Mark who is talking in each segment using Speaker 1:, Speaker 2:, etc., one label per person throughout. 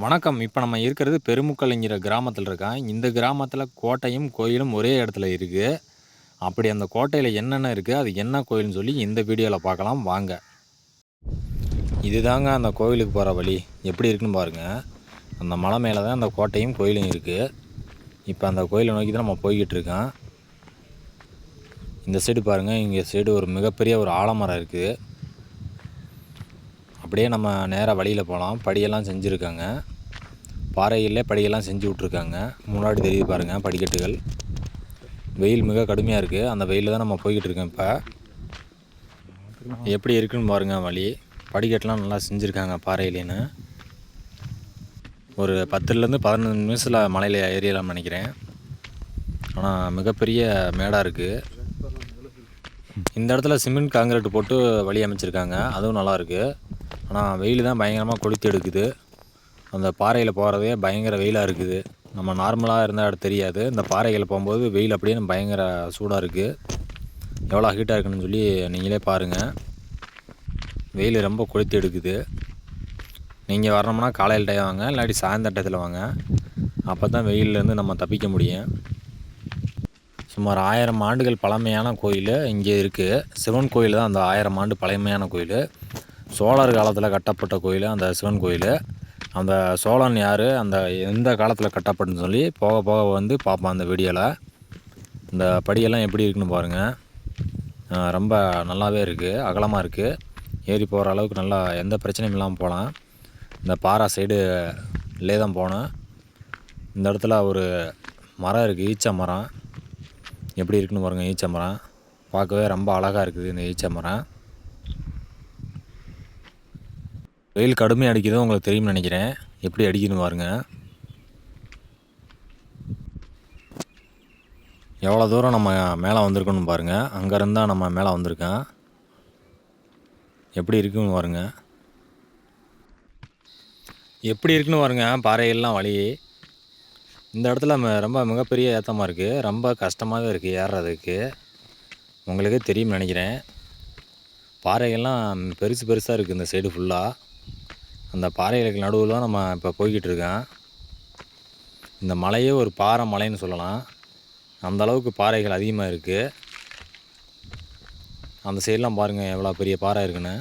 Speaker 1: வணக்கம். இப்போ நம்ம இருக்கிறது பெருமுக்கல்ங்கிற கிராமத்தில் இருக்கோம். இந்த கிராமத்தில கோட்டையும், கோயிலும் ஒரே இடத்துல இருக்கு. அப்படி அந்த கோட்டையில என்னென்ன இருக்கு? அது என்ன கோயில்னு சொல்லி இந்த வீடியோல பார்க்கலாம் வாங்க. இதுதாங்க அந்த கோவிலுக்கு போற வழி. எப்படி இருக்குன்னு பாருங்க. அந்த மலை மேல தான் அந்த கோட்டையும், கோயிலும் இருக்கு. இப்போ அந்த கோயிலை நோக்கி தான் நம்ம போய்கிட்டு இருக்கோம். இந்த சைடு பாருங்க. இங்க சைடு ஒரு மிகப்பெரிய ஒரு ஆலமரம் இருக்கு. அப்படியே நம்ம நேரா வழியில போலாம். படியெல்லாம் செஞ்சுருக்காங்க. பாறையிலே படியெல்லாம் செஞ்சு விட்ருக்காங்க. முன்னாடி தெரியுது பாருங்கள் படிக்கட்டுகள். வெயில் மிக கடுமையாக இருக்குது. அந்த வெயிலில் தான் நம்ம போய்கிட்டு இருக்கோம். இப்போ எப்படி இருக்குன்னு பாருங்கள் வழி. படிக்கட்டுலாம் நல்லா செஞ்சுருக்காங்க பாறையிலேன்னு. ஒரு 10லேருந்து 15 நிமிஷத்தில் மலையில் ஏறிடலாம்னு நினைக்கிறேன். ஆனால் மிகப்பெரிய மேடாக இருக்குது. இந்த இடத்துல சிமெண்ட் காங்கிரீட் போட்டு வழி அமைச்சிருக்காங்க. அதுவும் நல்லாயிருக்கு. ஆனால் வெயில் தான் பயங்கரமாக கொளுத்தி எடுக்குது. அந்த பாறையில் போகிறதே பயங்கர வெயிலாக இருக்குது. நம்ம நார்மலாக இருந்தால் தெரியாது. இந்த பாறைகளை போகும்போது வெயில் அப்படியே பயங்கர சூடாக இருக்குது. எவ்வளோ ஹீட்டாக இருக்குன்னு சொல்லி நீங்களே பாருங்கள். வெயில் ரொம்ப கொளுத்தி எடுக்குது. நீங்கள் வரணும்னா காலையில் டைம் வாங்க, இல்லாட்டி சாயந்தர டயத்தில் வாங்க. அப்போ தான் வெயிலேருந்து நம்ம தப்பிக்க முடியும். சுமார் 1000 ஆண்டுகள் பழமையான கோயில் இங்கே இருக்குது. சிவன் கோயில் தான் அந்த 1000 ஆண்டு பழமையான கோயில். சோழர் காலத்தில் கட்டப்பட்ட கோயில் அந்த சிவன் கோயில். அந்த சோழன் யார், அந்த எந்த காலத்தில் கட்டப்பட்டுன்னு சொல்லி போக போக வந்து பார்ப்போம் அந்த வீடியோவில். இந்த படியெல்லாம் எப்படி இருக்குன்னு பாருங்கள். ரொம்ப நல்லாவே இருக்குது, அகலமாக இருக்குது. ஏறி போகிற அளவுக்கு நல்லா எந்த பிரச்சனையும் இல்லாமல் போகலாம். இந்த பாறை சைடுலே தான் போனோம். இந்த இடத்துல ஒரு மரம் இருக்குது, ஈச்ச மரம். எப்படி இருக்குன்னு பாருங்கள். ஈச்ச மரம் பார்க்கவே ரொம்ப அழகாக இருக்குது. இந்த ஈச்ச மரம் வெயில் கடுமையாக அடிக்குது, உங்களுக்கு தெரியும்னு நினைக்கிறேன். எப்படி அடிக்குதுன்னு பாருங்கள். எவ்வளோ தூரம் நம்ம மேலே வந்திருக்கோன்னு பாருங்கள். அங்கேருந்து தான் நம்ம மேலே வந்திருக்கோம். எப்படி இருக்குன்னு பாருங்கள். எப்படி இருக்குன்னு பாருங்கள் பாறைகள்லாம் வழி. இந்த இடத்துல ரொம்ப மிகப்பெரிய ஏற்றமாக இருக்குது. ரொம்ப கஷ்டமாகவே இருக்குது ஏறுறதுக்கு. உங்களுக்கே தெரியும்னு நினைக்கிறேன். பாறைகள்லாம் பெருசு பெருசாக இருக்குது இந்த சைடு ஃபுல்லாக. அந்த பாறைகளுக்கு நடுவில் தான் நம்ம இப்போ போய்கிட்டு இருக்கோம். இந்த மலையே ஒரு பாறை மலைன்னு சொல்லலாம். அந்தளவுக்கு பாறைகள் அதிகமாக இருக்குது. அந்த சைடெலாம் பாருங்கள் எவ்வளோ பெரிய பாறை இருக்குன்னு.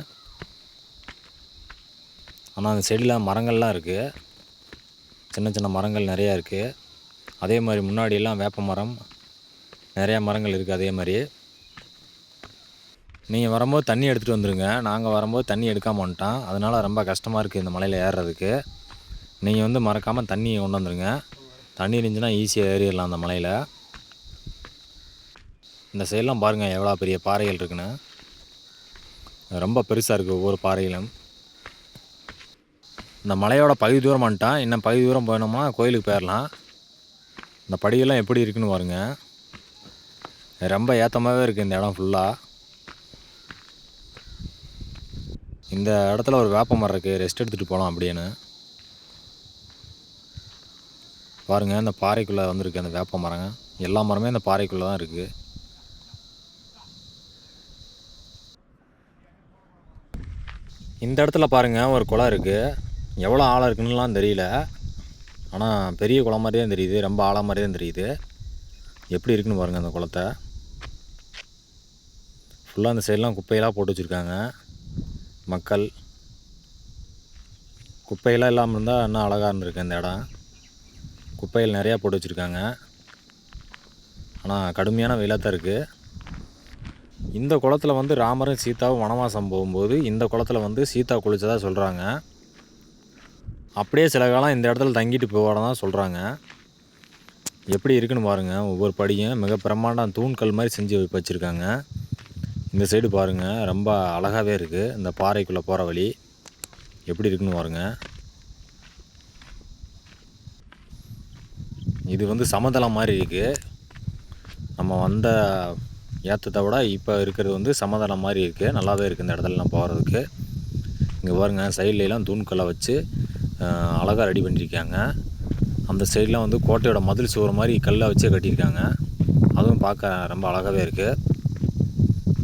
Speaker 1: ஆனால் அந்த சைடில் மரங்கள்லாம் இருக்குது. சின்ன சின்ன மரங்கள் நிறையா இருக்குது. அதே மாதிரி முன்னாடியெல்லாம் வேப்ப மரம் நிறையா மரங்கள் இருக்குது. அதே மாதிரி நீங்கள் வரும்போது தண்ணி எடுத்துகிட்டு வந்துடுங்க. நாங்கள் வரும்போது தண்ணி எடுக்காமல் வந்துட்டோம். அதனால் ரொம்ப கஷ்டமாக இருக்குது இந்த மலையில் ஏறுறதுக்கு. நீங்கள் மறக்காமல் தண்ணி கொண்டு வந்துடுங்க. தண்ணி இருந்துச்சுன்னா ஈஸியாக ஏறிடலாம் அந்த மலையில். இந்த சைடெலாம் பாருங்கள் எவ்வளோ பெரிய பாறைகள் இருக்குன்னு. ரொம்ப பெருசாக இருக்குது ஒவ்வொரு பாறைகளும். இந்த மலையோட பகுதி தூரம் வந்துட்டான். இன்னும் பகுதி தூரம் போனோம்னா கோயிலுக்கு போயிடலாம். இந்த படியெல்லாம் எப்படி இருக்குன்னு பாருங்கள். ரொம்ப ஏற்றமாகவே இருக்குது இந்த இடம் ஃபுல்லாக. இந்த இடத்துல ஒரு வேப்ப மரம் இருக்குது. ரெஸ்ட் எடுத்துகிட்டு போகலாம் அப்படின்னு பாருங்கள். இந்த பாறைக்குள்ளே வந்துருக்கு அந்த வேப்ப மரங்க. எல்லா மரமே இந்த பாறைக்குள்ளே தான் இருக்குது. இந்த இடத்துல பாருங்கள் ஒரு குளம் இருக்குது. எவ்வளோ ஆழம் இருக்குன்னுலாம் தெரியல. ஆனால் பெரிய குளம் மாதிரி தான் தெரியுது. ரொம்ப ஆழம் மாதிரி தான் தெரியுது. எப்படி இருக்குன்னு பாருங்கள் அந்த குளத்தை. ஃபுல்லாக அந்த சைடெலாம் குப்பையெல்லாம் போட்டு வச்சுருக்காங்க மக்கள். குப்பையெல்லாம் இல்லாமல் இருந்தால் இன்னும் அழகாக இருந்திருக்கு இந்த இடம். குப்பைகள் நிறையா போட்டு வச்சுருக்காங்க. ஆனால் கடுமையான வெயிலாக தான் இருக்குது. இந்த குளத்தில் ராமரும் சீதாவும் வனவாசம் போகும்போது இந்த குளத்தில் சீதா குளித்ததாக சொல்கிறாங்க. அப்படியே சில காலம் இந்த இடத்துல தங்கிட்டு போவாதான் சொல்கிறாங்க. எப்படி இருக்குன்னு பாருங்கள். ஒவ்வொரு படியும் மிக பிரம்மாண்டம் தூண்கள் மாதிரி செஞ்சு வச்சுருக்காங்க. இந்த சைடு பாருங்கள் ரொம்ப அழகாகவே இருக்குது. இந்த பாறைக்குள்ளே போகிற வழி எப்படி இருக்குன்னு பாருங்கள். இது சமதளம் மாதிரி இருக்குது. நம்ம வந்த ஏற்றத்தை விட இப்போ இருக்கிறது சமதளம் மாதிரி இருக்குது. நல்லாவே இருக்குது இந்த இடத்துலலாம் போகிறதுக்கு. இங்கே பாருங்கள் சைட்லலாம் தூண்களை வச்சு அழகாக ரெடி பண்ணியிருக்காங்க. அந்த சைட்லாம் கோட்டையோட மதில் சுவர் மாதிரி கல்லை வச்சே கட்டியிருக்காங்க. அதுவும் பார்க்க ரொம்ப அழகாகவே இருக்குது.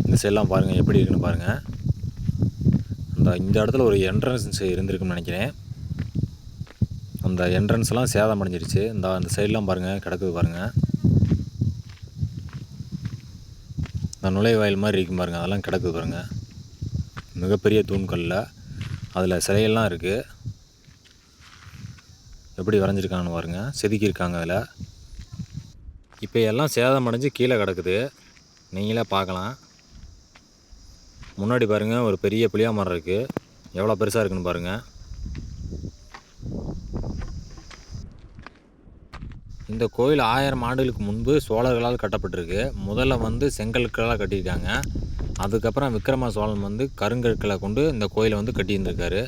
Speaker 1: இந்த சைடெலாம் பாருங்கள் எப்படி இருக்குன்னு பாருங்கள். இந்த இடத்துல ஒரு என்ட்ரன்ஸ் இருந்திருக்குன்னு நினைக்கிறேன். அந்த என்ட்ரன்ஸ்லாம் சேதம் அடைஞ்சிருச்சு. அந்த சைட்லாம் பாருங்கள் கிடக்குது பாருங்கள். இந்த நுழைவாயில் மாதிரி இருக்கும் பாருங்கள், அதெல்லாம் கிடக்குது பாருங்கள். மிகப்பெரிய தூண்களில் அதில் சிலையெல்லாம் இருக்குது. எப்படி வரைஞ்சிருக்காங்கன்னு பாருங்கள், செதுக்கியிருக்காங்க அதில். இப்போ எல்லாம் சேதம் அடைஞ்சு கீழே கிடக்குது, நீங்களே பார்க்கலாம். முன்னாடி பாருங்கள் ஒரு பெரிய புளியா மரம் இருக்குது, எவ்வளோ பெருசாக இருக்குன்னு பாருங்கள். இந்த கோயில் 1000 ஆண்டுகளுக்கு முன்பு சோழர்களால் கட்டப்பட்டிருக்கு. முதல்ல செங்கற்களால் கட்டியிருக்காங்க. அதுக்கப்புறம் விக்ரம சோழன் கருங்கற்களை கொண்டு இந்த கோயிலை கட்டியிருந்திருக்காரு.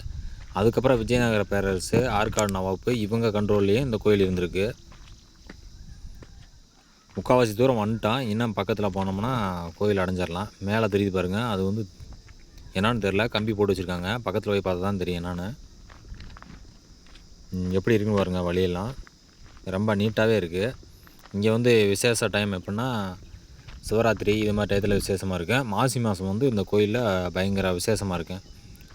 Speaker 1: அதுக்கப்புறம் விஜயநகர பேரரசு, ஆற்காடு நவாப்பு இவங்க கண்ட்ரோல்லையே இந்த கோயில் இருந்திருக்கு. முக்கால்வாசி தூரம் வந்துட்டான். இன்னும் பக்கத்தில் போனோம்னா கோயில் அடைஞ்சிடலாம். மேலே தெரியுது பாருங்கள், அது என்னான்னு தெரில, கம்பி போட்டு வச்சுருக்காங்க. பக்கத்தில் போய் பார்த்தா தான் தெரியும் என்னான்னு. எப்படி இருக்குன்னு பாருங்கள், வழியெல்லாம் ரொம்ப நீட்டாகவே இருக்குது. இங்கே விசேஷ டைம் எப்படின்னா சிவராத்திரி இது மாதிரி டயத்தில் விசேஷமாக இருக்குது. மாசி மாதம் இந்த கோயிலில் பயங்கர விசேஷமாக இருக்குது.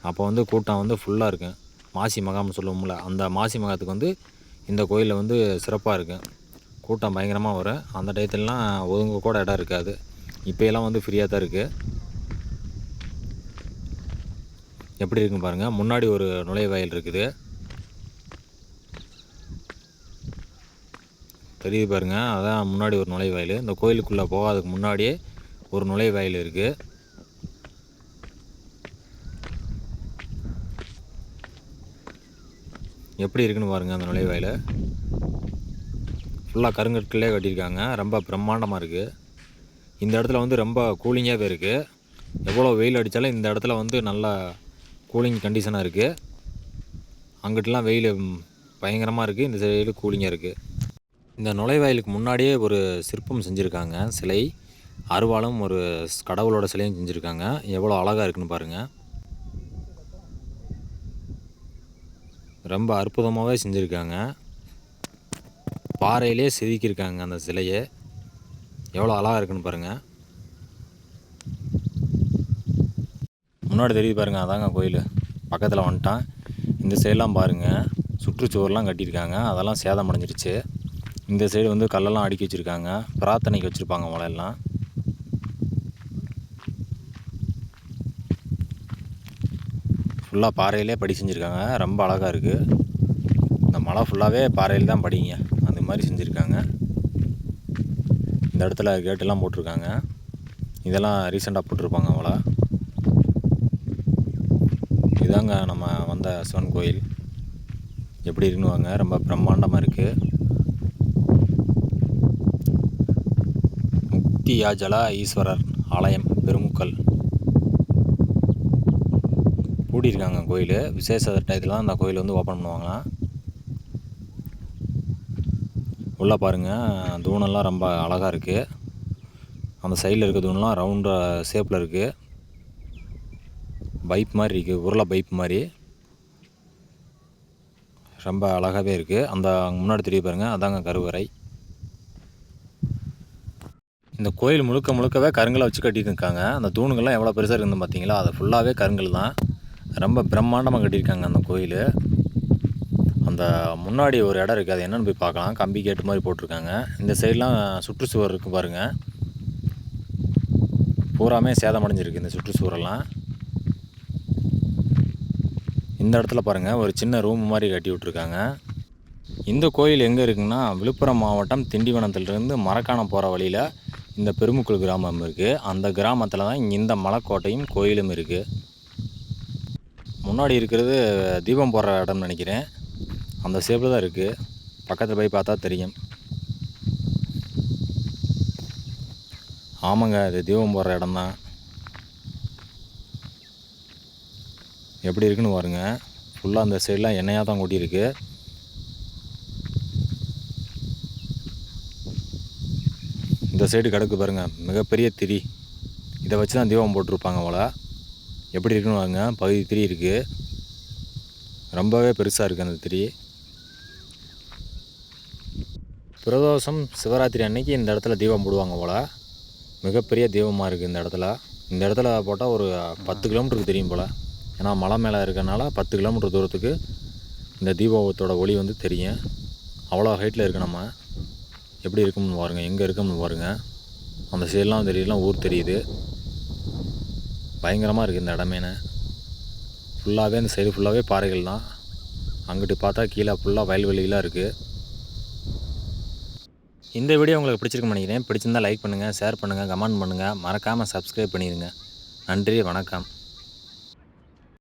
Speaker 1: அப்போ கூட்டம் ஃபுல்லாக இருக்குது. மாசி மகாம்னு சொல்லுவோம்ல, அந்த மாசி மகத்துக்கு இந்த கோயிலில் சிறப்பாக இருக்குது. கூட்டம் பயங்கரமாக வரும். அந்த டயத்துலலாம் ஒதுங்க கூட இடம் இருக்காது. இப்போயெல்லாம் ஃப்ரீயாக தான் இருக்குது. எப்படி இருக்குன்னு பாருங்கள். முன்னாடி ஒரு நுழைவாயில் இருக்குது, தெரியுது பாருங்கள், அதான் முன்னாடி ஒரு நுழைவாயில். இந்த கோயிலுக்குள்ளே போகாதுக்கு முன்னாடியே ஒரு நுழைவாயில் இருக்குது. எப்படி இருக்குன்னு பாருங்கள். அந்த நுழைவாயில் ஃபுல்லாக கருங்கற்களே கட்டியிருக்காங்க. ரொம்ப பிரம்மாண்டமாக இருக்குது. இந்த இடத்துல ரொம்ப கூலிங்காகவே இருக்குது. எவ்வளோ வெயில் அடித்தாலும் இந்த இடத்துல நல்லா கூலிங் கண்டிஷனாக இருக்குது. அங்கிட்டலாம் வெயில் பயங்கரமாக இருக்குது, இந்த சைடு கூலிங்காக இருக்குது. இந்த நுழைவாயிலுக்கு முன்னாடியே ஒரு சிற்பம் செஞ்சுருக்காங்க, சிலை அருவாளும் ஒரு கடவுளோட சிலையும் செஞ்சுருக்காங்க. எவ்வளோ அழகாக இருக்குன்னு பாருங்கள். ரொம்ப அற்புதமாகவே செஞ்சுருக்காங்க. பாறையிலே செதுக்கியிருக்காங்க அந்த சிலையை. எவ்வளோ அழகாக இருக்குன்னு பாருங்கள். முன்னாடி தெரியுது பாருங்கள், அதாங்க கோயில். பக்கத்தில் வந்துட்டான். இந்த சைடெலாம் பாருங்கள், சுற்றுச்சுவர்லாம் கட்டியிருக்காங்க, அதெல்லாம் சேதம் அடைஞ்சிருச்சு. இந்த சைடு கல்லெல்லாம் அடுக்கி வச்சுருக்காங்க, பிரார்த்தனைக்கு வச்சுருப்பாங்க மலையெல்லாம். ஃபுல்லாக பாறையிலே படி செஞ்சுருக்காங்க, ரொம்ப அழகாக இருக்குது. இந்த மலை ஃபுல்லாகவே பாறையில் தான் படிங்க, அந்த மாதிரி செஞ்சுருக்காங்க. இந்த இடத்துல கேட்டெல்லாம் போட்டிருக்காங்க. இதெல்லாம் ரீசெண்டாக போட்டிருப்பாங்க அவளை. இதாங்க நம்ம வந்த சிவன் கோயில். எப்படி இருக்குன்னு வாங்க, ரொம்ப பிரம்மாண்டமாக இருக்குது. முக்தியாஜல ஈஸ்வரர் ஆலயம் பெருமுக்கல் பூட்டியிருக்காங்க கோயில். விசேஷ டயத்தில் தான் அந்த கோயில் ஓப்பன் பண்ணுவாங்களாம். உள்ளே பாருங்கள், தூணெல்லாம் ரொம்ப அழகாக இருக்குது. அந்த சைடில் இருக்க தூணெலாம் ரவுண்டு ஷேப்பில் இருக்குது. பைப் மாதிரி இருக்குது, உருளை பைப் மாதிரி ரொம்ப அழகாகவே இருக்குது. அந்த முன்னாடி தெரிய பாருங்கள், அதாங்க கருவறை. இந்த கோயில் முழுக்கவே கருங்கலை வச்சு கட்டியிருக்காங்க. அந்த தூணுங்கள்லாம் எவ்வளோ பெருசாக இருக்குதுன்னு பார்த்தீங்களா, அது ஃபுல்லாகவே கருங்கல் தான். ரொம்ப பிரம்மாண்டமாக கட்டியிருக்காங்க அந்த கோயில். அந்த முன்னாடி ஒரு இடம் இருக்குது, அது என்னென்னு போய் பார்க்கலாம். கம்பி கேட்டு மாதிரி போட்டிருக்காங்க. இந்த சைட்லாம் சுற்றுச்சுவர் இருக்குது பாருங்கள், பூராமே சேதமடைஞ்சிருக்கு இந்த சுற்றுச்சுவரெல்லாம். இந்த இடத்துல பாருங்கள், ஒரு சின்ன ரூம் மாதிரி கட்டி விட்ருக்காங்க. இந்த கோயில் எங்கே இருக்குன்னா, விழுப்புரம் மாவட்டம் திண்டிவனத்திலிருந்து மரக்காணம் போகிற வழியில் இந்த பெருமுக்கல் கிராமம் இருக்குது. அந்த கிராமத்தில் தான் இந்த மலைக்கோட்டையும் கோயிலும் இருக்குது. முன்னாடி இருக்கிறது தீபம் போடுற இடம்னு நினைக்கிறேன், அந்த ஷேப்பில் தான் இருக்குது. பக்கத்தில் போய் பார்த்தா தெரியும். ஆமாங்க, இது தீபம் போடுற இடம் தான். எப்படி இருக்குன்னு பாருங்க, ஃபுல்லாக அந்த சைடெலாம் எண்ணெயாக தான் கொட்டியிருக்கு. இந்த சைடு கிடக்கு பாருங்கள், மிகப்பெரிய திரி. இதை வச்சு தான் தீபம் போட்டிருப்பாங்க போல். எப்படி இருக்குன்னு பாருங்க, பகுதி திரி இருக்குது, ரொம்பவே பெருசாக இருக்குது அந்த திரி. பிரதோஷம் சிவராத்திரி அன்னைக்கு இந்த இடத்துல தீபம் போடுவாங்க போல். மிகப்பெரிய தீபமாக இருக்குது இந்த இடத்துல. இந்த இடத்துல போட்டால் ஒரு 10 கிலோமீட்டருக்கு தெரியும் போல். ஏன்னா மலை மேலே இருக்கிறனால 10 கிலோமீட்டர் தூரத்துக்கு இந்த தீபத்தோட ஒளி வந்து தெரியும். அவ்வளோ ஹைட்டில் இருக்குது. நம்ம எப்படி இருக்கும்னு பாருங்கள், எங்கே இருக்கும்னு பாருங்கள். அந்த சைடெலாம் தெரியலாம், ஊர் தெரியுது. பயங்கரமாக இருக்குது இந்த இடமேனு. ஃபுல்லாகவே இந்த சைடு ஃபுல்லாகவே பாறைகள் தான். அங்கிட்டு பார்த்தா கீழே ஃபுல்லாக வயல்வெளிலாம் இருக்குது. இந்த வீடியோ உங்களுக்கு பிடிச்சிருக்குன்னு நினைக்கிறேன். பிடிச்சிருந்தால் லைக் பண்ணுங்கள், ஷேர் பண்ணுங்கள், கமெண்ட் பண்ணுங்கள். மறக்காமல் சப்ஸ்கிரைப் பண்ணிடுங்க. நன்றி, வணக்கம்.